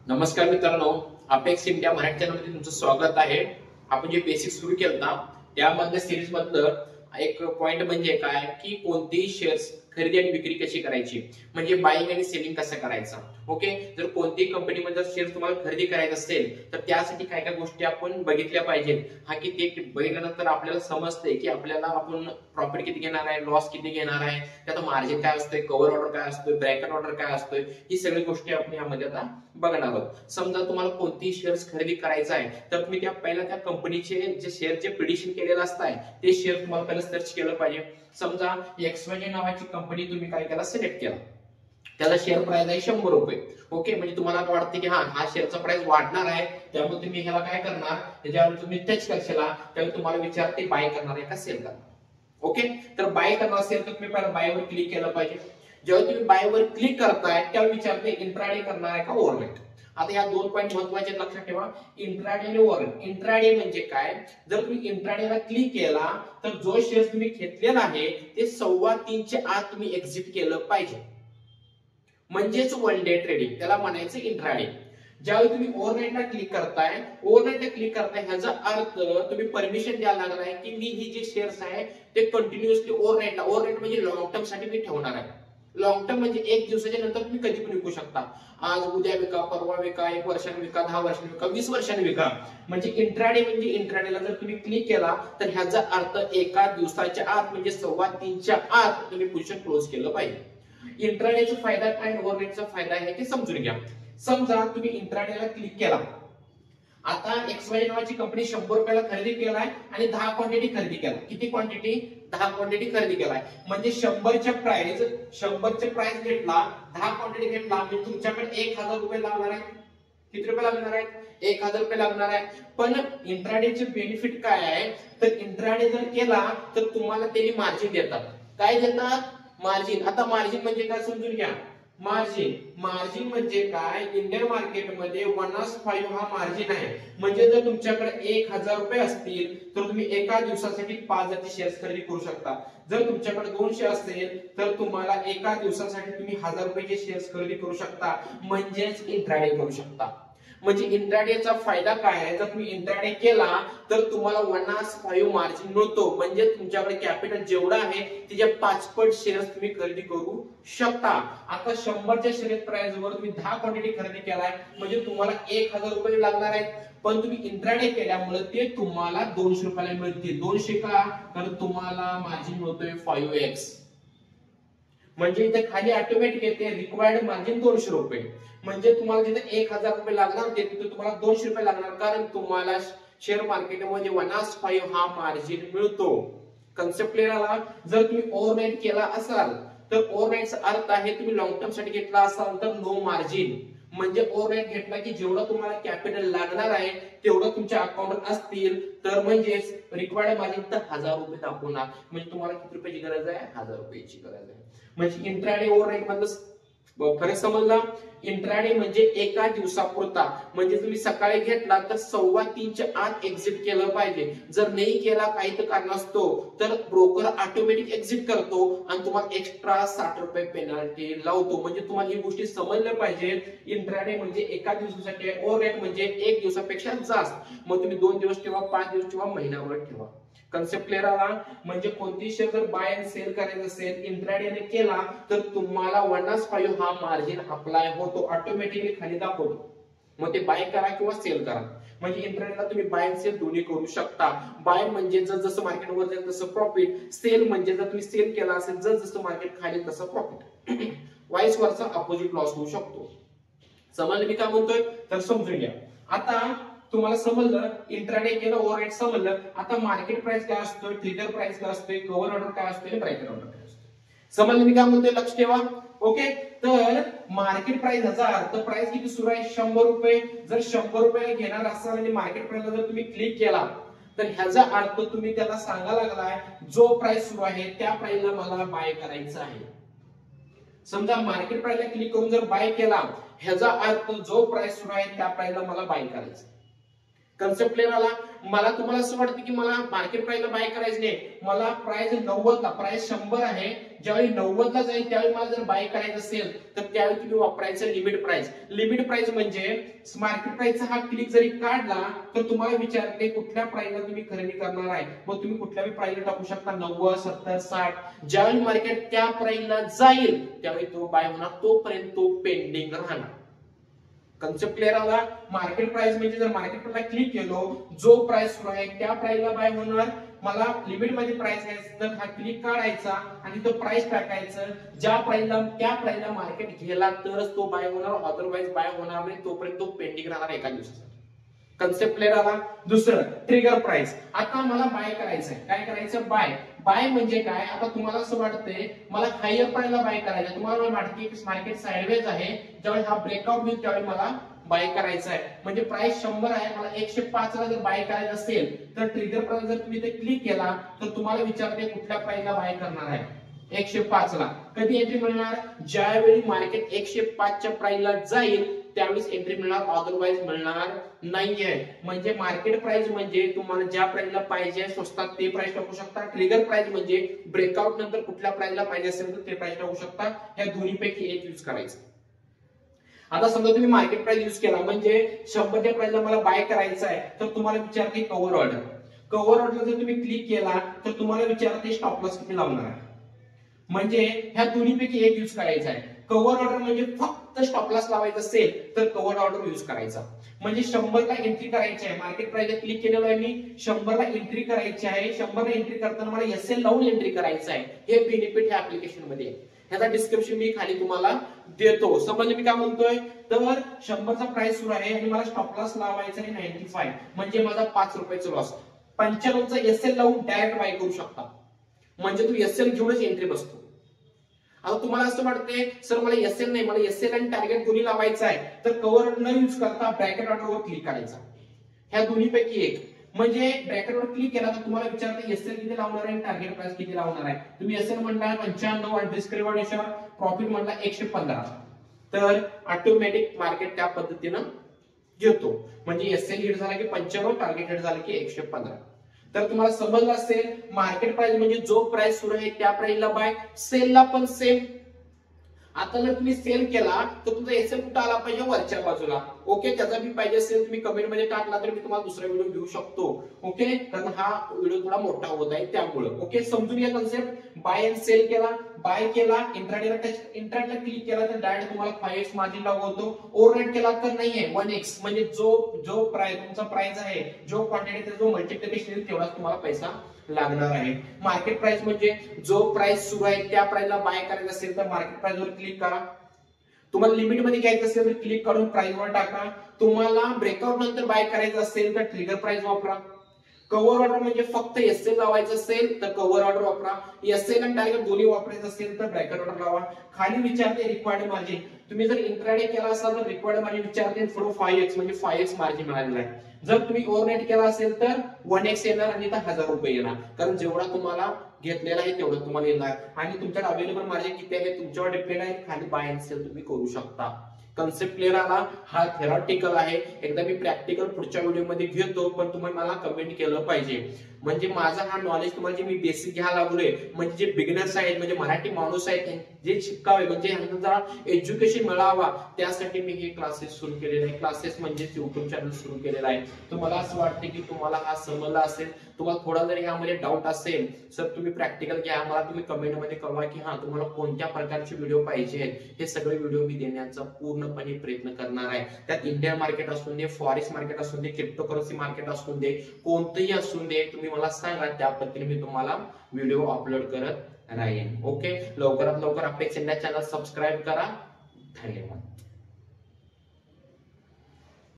नमस्कार मित्रांनो, apex India Marathi चॅनलमध्ये तुमचं स्वागत आहे. आपण जे बेसिक सुरू केलं त्यामध्ये सिरीज मधलं एक पॉइंट म्हणजे काय की कोणतेही शेअर्स खरेदी आणि विक्री कशी करायची, म्हणजे बाईंग आणि सेलिंग कसं करायचं. ओके, जर कोणतीही कंपनीमध्ये शेअर्स तुम्हाला खरेदी करायचं असेल तर त्यासाठी काय काय गोष्टी आपण बघितल्या पाहिजेत. हा की ते बघितल्यानंतर आपल्याला समजते की आपल्याला आपण प्रॉफिट किती घेणार आहे, लॉस किती घेणार आहे, त्यात मार्जिन काय असतोय, कव्हर ऑर्डर काय असतोय, ब्रॅकेट ऑर्डर काय असतोय, ही सगळी गोष्टी आपण यामध्ये आता बघणार आहोत. समजा तुम्हाला कोणतीही शेअर्स खरेदी करायचा आहे तर तुम्ही पहिल्या त्या कंपनीचे जे शेअरचे प्रिडिक्शन केलेलं असतं ते शेअर तुम्हाला पहिला सर्च केलं पाहिजे. समजा XYZ नावाची कंपनी तुम्ही काय केला, सिलेक्ट केला, त्याला शेअर प्राइस आहे 100 रुपये. ओके, म्हणजे तुम्हाला वाटतं की हा शेअरचा प्राइस वाढणार आहे, त्यामुळे तुम्ही ह्याला काय करणार, त्याच्यावर तुम्ही टच करशाला त्यावेळी तुम्हाला विचारते बाय करणार आहे का सेल करणार. ओके, तर बाय करणार असेल तर तुम्ही पहिला बाय वर क्लिक केलं पाहिजे. जेव्हा तुम्ही बाय वर क्लिक करताय त्यावेळी विचारते इंट्राडे करणार आहे का ओव्हरनाईट. आता या दोन पॉइंट महत्वाचे लक्षात ठेवा, इंट्राडे आणि ओव्हरनाईट. इंट्राडे म्हणजे काय, जर तुम्ही इंट्राडेला क्लिक केला तर जो शेअर तुम्ही घेतलेला आहे ते 3:15 च्या आत तुम्ही एक्झिट केलं पाहिजे, म्हणजेच वन डे ट्रेडिंग, त्याला म्हणायचं इंट्राडे. ज्यावेळी तुम्ही ओव्हरनाईटला क्लिक करताय ह्याचा अर्थ तुम्ही परमिशन द्यायला लागलाय की मी ही जे शेअर्स आहे ते कंटिन्युअसली ओव्हरनाईट म्हणजे लॉंग टर्म साठी मी ठेवणार आहे. लॉंग टर्म म्हणजे एक दिवसाच्या नंतर तुम्ही कधी पण विकू शकता, आज उद्या विका, परवा विका, 1 वर्षाने विका, 10 वर्षाने विका, 20 वर्षाने विका. म्हणजे इंट्राडेला जर तुम्ही क्लिक केला तर ह्याचा अर्थ एका दिवसाच्या आत म्हणजे 3:15 च्या आत तुम्ही पोझिशन क्लोज केलं पाहिजे. इंट्राडेचा फायदा काय, ओव्हरनाईटचा फायदा आहे ते समजून घ्या. समजा तुम्ही इंट्राडेला क्लिक केला, आता XYZ नावाची कंपनी 100 रुपयाला खरेदी केलाय आणि 10 क्वांटिटी खरेदी केला. किती क्वांटिटी, 10 क्वांटिटी खरेदी केलाय. म्हणजे 100च्या प्राइस घेतला, 10 क्वांटिटी घेतला, म्हणजे तुमच्याकडे 1000 रुपये लागणार आहेत. किती रुपये लागणार आहेत, 1000 रुपये लागणार आहे. पण इंट्राडेचे बेनिफिट काय आहे, तर इंट्राडे जर केला तर तुम्हाला त्यांनी मार्जिन देतात. काय देतात, मार्जिन. आता मार्जिन म्हणजे काय समजून घ्या. मार्जिन म्हणजे काय, इंडियन मार्केटमध्ये 1/5 हा मार्जिन आहे. म्हणजे जर तुमच्याकडे 1000 रुपये असतील तर तुम्ही एका दिवसासाठी 5000 शेअर्स खरेदी करू शकता. जर तुमच्याकडे 200 असेल तर तुम्हाला एका दिवसासाठी तुम्ही 1000 रुपयाचे शेअर्स खरेदी करू शकता, म्हणजेच इंट्राडे करू शकता. म्हणजे इंट्राडेचा फायदा काय आहे, जर तुम्ही इंट्राडे केला तर तुम्हाला 1/5 मार्जिन मिळतो, म्हणजे तुमच्याकडे कॅपिटल जेवढा आहे त्याच्या 5 पट शेअर्स तुम्ही खरेदी करू शकता. आता 100च्या शेअर प्राइस वर तुम्ही 10 क्वांटिटी खरेदी केलाय म्हणजे तुम्हाला 1000 रुपये लागणार आहेत. पण तुम्ही इंट्राडे केल्यामुळे ते तुम्हाला 200 रुपयाला मिळतील. 200 का, तर तुम्हाला मार्जिन मिळतोय 5x. म्हणजे इथे खाली ऑटोमॅटिक येते रिक्वायर्ड मार्जिन 200 रुपये. म्हणजे तुम्हाला जिथे 1000 रुपये लागणार होते तिथे तुम्हाला 200 रुपये लागणार, कारण तुम्हाला शेअर मार्केटमध्ये 1/5 हा मार्जिन मिळतो. कन्सेप्ट क्लिअर आला. जर तुम्ही ओव्हरनाईट केला असाल तर ओव्हरनाईटचा अर्थ आहे तुम्ही लॉंग टर्म साठी घेतला असाल तर नो मार्जिन. म्हणजे ओव्हरनाईट घेतला की जेवढं तुम्हाला कॅपिटल लागणार आहे तेवढं तुमच्या अकाउंटवर असतील तर म्हणजेच रिक्वायर्ड मार्जिन तर 1000 रुपये दाखवणार. म्हणजे तुम्हाला किती रुपयाची गरज आहे, 1000 रुपयाची गरज आहे. म्हणजे इंट्राडे ओव्हरनाईट मधलं फरक समजला. इंट्राडे म्हणजे एका दिवसापुरता, म्हणजे तुम्ही सकाळी घेतला तर 3:15 च्या आत एक्झिट केलं पाहिजे. जर नाही केला काही तर कारण असतो तर ब्रोकर ऑटोमॅटिक एक्झिट करतो आणि तुम्हाला एक्स्ट्रा 60 रुपये पेनल्टी लावतो. म्हणजे तुम्हाला ही गोष्टी समजल्या पाहिजे. इंट्राडे म्हणजे एका दिवसासाठी, ओव्हरनाईट म्हणजे एक दिवसापेक्षा जास्त. मग तुम्ही 2 दिवस ठेवा, 5 दिवस ठेवा, महिनाभर ठेवा. कन्सेप्ट क्लिअर आला. म्हणजे कोणती शेअर जर बाय अँड सेल करायचं असेल इंट्राडेने केला तर तुम्हाला 1/5 हा मार्जिन अप्लाय होतो, ऑटोमॅटिकली खाली दाखवतो. मग ते बाय करा किंवा सेल करा. म्हणजे इंट्राडेला तुम्ही बाय अँड सेल दोन्ही करू शकता. बाय म्हणजे जसं मार्केट वर जाईल तसं प्रॉफिट, सेल म्हणजे जर तुम्ही सेल केला असेल जसं मार्केट खाली तसं प्रॉफिट. वाईस वरचा अपोजिट लॉस होऊ शकतो. समजलं मी काय म्हणतोय, तर समजून घ्या. आता तुम्हाला समजलं इंट्राडे केलं, ओव्हरनाईट समजलं. आता मार्केट प्राइस काय असतोय, ट्रिगर प्राइस काय असतोय, कव्हर ऑर्डर काय असतोय, ब्रॅकेट ऑर्डर काय असतोय. समजलं मी काय म्हणतोय, लक्ष ठेवा. ओके, तर मार्केट प्राइस ह्याचा अर्थ प्राइस किती सुरू आहे, 100 रुपये. जर 100 रुपये घेणार असाल आणि मार्केट प्राइसला जर तुम्ही क्लिक केला तर ह्याचा अर्थ तुम्ही त्याला सांगा लागलाय जो प्राइस सुरू आहे त्या प्राइसला मला बाय करायचं आहे. समजा मार्केट प्राइसला क्लिक करून जर बाय केला ह्याचा अर्थ जो प्राइस सुरू आहे त्या प्राइसला मला बाय करायचं. कन्सेप्ट क्लिअर आला. मला तुम्हाला असं वाटतं की मला मार्केट प्राइसला बाय करायचं नाही, मला प्राइस 90 ला, प्राइस 100 आहे, ज्यावेळी 90 ला जाईल त्यावेळी मला जर बाय करायचं असेल तर त्यावेळी तुम्ही वापरायचं लिमिट प्राइस. लिमिट प्राइस म्हणजे मार्केट प्राइसचा हा क्लिक जरी काढला तर तुम्हाला विचारते कुठल्या प्राइसला तुम्ही खरेदी करणार आहे, मग तुम्ही कुठल्याही प्राइसला टाकू शकता 90, 70, 60. ज्यावेळी मार्केट त्या प्राइसला जाईल त्यावेळी तो बाय होणार, तोपर्यंत तो पेंडिंग राहणार. कन्सेप्ट क्लिअर आला. मार्केट प्राइस म्हणजे जर मार्केट प्राइसला क्लिक केलो, जो प्राइस सुरू आहे त्या प्राइसला बाय होणार. मला लिमिट मध्ये प्राइस घ्यायचं तर हा क्लिक काढायचा आणि तो प्राइस टाकायचं, ज्या प्राइसला त्या प्राइसला मार्केट गेला तरच तो बाय होणार, अदरवाइज बाय होणार नाही, तोपर्यंत तो पेंडिंग राहणार एका दिवसासाठी. कन्सेप्ट क्लिअर आला. दुसरं ट्रिगर प्राइस. आता मला बाय करायचंय, काय करायचं, बाय. बाय म्हणजे काय, आता तुम्हाला असं वाटतंय मला हायर प्राइसला बाय करायचं, तुम्हाला मार्केट साइडवेज आहे, ज्यावेळी हा ब्रेकआउट होईल त्यावेळी मला बाय करायचा आहे. म्हणजे प्राइस 100 आहे, मला 105 ला जर बाय करायचं असेल तर ट्रिगर प्राइस जर तुम्ही ते क्लिक केला तर तुम्हाला विचारते कुठल्या प्राइसला बाय करणार आहे, 105 ला. कधी एंट्री मिळणार, ज्यावेळी मार्केट 105 च्या प्राइसला जाईल त्यावेळेस एंट्री मिळणार, अदरवाइज मिळणार नाहीये. म्हणजे मार्केट प्राइस म्हणजे तुम्हाला ज्या प्राइसला पाहिजे स्वस्तात ते प्राइस टाकू शकता. ट्रिगर प्राइस म्हणजे ब्रेकआउट नंतर कुठल्या प्राइसला पाहिजे असेल तर ते प्राइस टाकू शकता. या दोन्हीपैकी एक यूज करायचं. आता समजा तुम्ही मार्केट प्राइस यूज केला म्हणजे 100 च्या प्राइसला मला बाय करायचं आहे तर तुम्हाला विचारते कव्हर ऑर्डर. कव्हर ऑर्डर जर तुम्ही क्लिक केला तर तुम्हाला विचारते स्टॉप लॉस किती लावणार आहे. म्हणजे ह्या दोन्हीपैकी एक यूज करायचा आहे. कव्हर ऑर्डर म्हणजे फक्त स्टॉप लॉस लावायचा असेल तर कव्हर ऑर्डर यूज करायचा. म्हणजे 100 ला एंट्री करायची आहे, मार्केट प्राइसला क्लिक केलेलं आहे मी, 100 ला एंट्री करायची आहे. 100 ला एंट्री करताना मला एसएल लावून एंट्री करायचं आहे. हे बेनिफिट ह्या ऍप्लिकेशन मध्ये आहे. ह्याचा डिस्क्रिप्शन मी खाली तुम्हाला देतो. समजलं मी काय म्हणतोय, तर 100 चा प्राइस सुरू आहे आणि मला स्टॉप लॉस लावायचा आहे 95, म्हणजे माझा 5 रुपयाचा लॉस. 95 चा एसएल लावून डायरेक्ट बाय करू शकता, म्हणजे तू एसएल घेऊनच एंट्री बसतो. आता तुम्हाला असं वाटतंय सर मला एसएल नाही, मला एसएल आणि टार्गेट दोन्ही लावायचं आहे, तर कव्हर न यूज करता ब्रॅकेट ऑर्डरवर क्लिक करायचा. ह्या दोन्हीपैकी एक. म्हणजे ब्रॅकेटवर क्लिक केला तर तुम्हाला विचारते एसएल किती लावणार आहे, टार्गेट प्राइस किती लावणार आहे. तुम्ही एसएल म्हणला 95 आणि डिस्क्रिप्शन प्रॉफिट म्हणला 115, तर ऑटोमॅटिक मार्केट त्या पद्धतीनं घेतो. म्हणजे एसएल हिट झाला की 95, टार्गेट हिट झाला की 115. तर तुम्हाला समजलं असेल मार्केट प्राइस म्हणजे जो प्राइस सुरू आहे त्या प्राइसला बाय. सेलला पण सेम. आता जर तुम्ही सेल केला तर तुमचा एसएल कुठं आला पाहिजे, वरच्या बाजूला. ओके, त्याचा बी पाहिजे असेल तुम्ही कमेंट मध्ये टाकला तर मी तुम्हाला दुसरा व्हिडिओ घेऊ शकतो. ओके, कारण हा व्हिडिओ थोडा मोठा होत आहे त्यामुळे. ओके, समजून घ्या कन्सेप्ट. बाय अँड सेल केला, बाय केला, इंट्राडेला क्लिक केला तर डायरेक्ट तुम्हाला 5x मार्जिन लागू होतो. ओव्हरराइड केला तर नाहीये, 1x म्हणजे जो प्राइस तुमचा प्राइस आहे, जो क्वांटिटी जो मल्टिप्लिकेशन येईल तेवढाच तुम्हाला पैसा लागणार आहे. मार्केट प्राइस म्हणजे जो प्राइस सुरू आहे त्या प्राइसला बाय करायचं असेल तर मार्केट प्राइस वर क्लिक करा. तुम्हाला लिमिट मध्ये घ्यायचं असेल तर क्लिक करून प्राइस वर टाका. तुम्हाला ब्रेकआउट नंतर बाय करायचं असेल तर ट्रिगर प्राइस वापरा. कव्हर ऑर्डर म्हणजे फक्त एसएल लावायचं असेल तर कव्हर ऑर्डर वापरा. एसएल आणि टार्गेट दोन्ही वापरायचं असेल तर ब्रॅकेट ऑर्डर लावा. खाली विचारते रिक्वायर्ड मार्जिन. तुम्ही जर इंट्राडे केला असाल तर रिक्वायर्ड मार्जिन विचारते थोडं 5x म्हणजे 5x मार्जिन मिळालेला आहे. जर तुम्ही ओव्हरनाईट केला असेल तर 1x येणार आणि इथं 1000 रुपये येणार, कारण जेवढा तुम्हाला घेतलेला आहे तेवढं तुम्हाला येणार. आणि तुमच्याकडे अवेलेबल मार्जिन किती आहे तुमच्यावर डिपेंड आहे. खाली बाय अँड सेल तुम्ही करू शकता. कन्सेप्ट क्लिअर आला. हा थेरॉटिकल आहे, एकदा मी प्रॅक्टिकल पुढच्या व्हिडिओ मध्ये घेतो, पण तुम्ही मला कमेंट केलं पाहिजे. म्हणजे माझा हा नॉलेज तुम्हाला जे मी बेसिक घ्यायला लागलोय, म्हणजे जे बिगिनर्स आहेत म्हणजे मराठी माणूस आहेत जे शिकावे म्हणजे ह्यांना एज्युकेशन मिळावा त्यासाठी मी हे क्लासेस सुरू केलेले आहे. क्लासेस म्हणजे युट्यूब चॅनल सुरू केलेला आहे. तुम्हाला असं वाटते की तुम्हाला हा समजला असेल, तुम्हाला थोडा जरी यामध्ये डाऊट असेल सर तुम्ही प्रॅक्टिकल घ्या, मला तुम्ही कमेंट मध्ये कळवा की हा तुम्हाला कोणत्या प्रकारचे व्हिडिओ पाहिजे. हे सगळे व्हिडिओ मी देण्याचा पूर्णपणे प्रयत्न करणार आहे. त्यात इंडियन मार्केट असून दे, फॉरेक्स मार्केट असून दे, क्रिप्टोकरन्सी मार्केट असून दे, कोणतेही असून दे, तुम्ही मला सांगा त्या पद्धतीने मी तुम्हाला व्हिडिओ अपलोड करत राहीन. ओके, लवकरात लवकर अपेक्स इंडिया चॅनल सबस्क्राईब करा. धन्यवाद.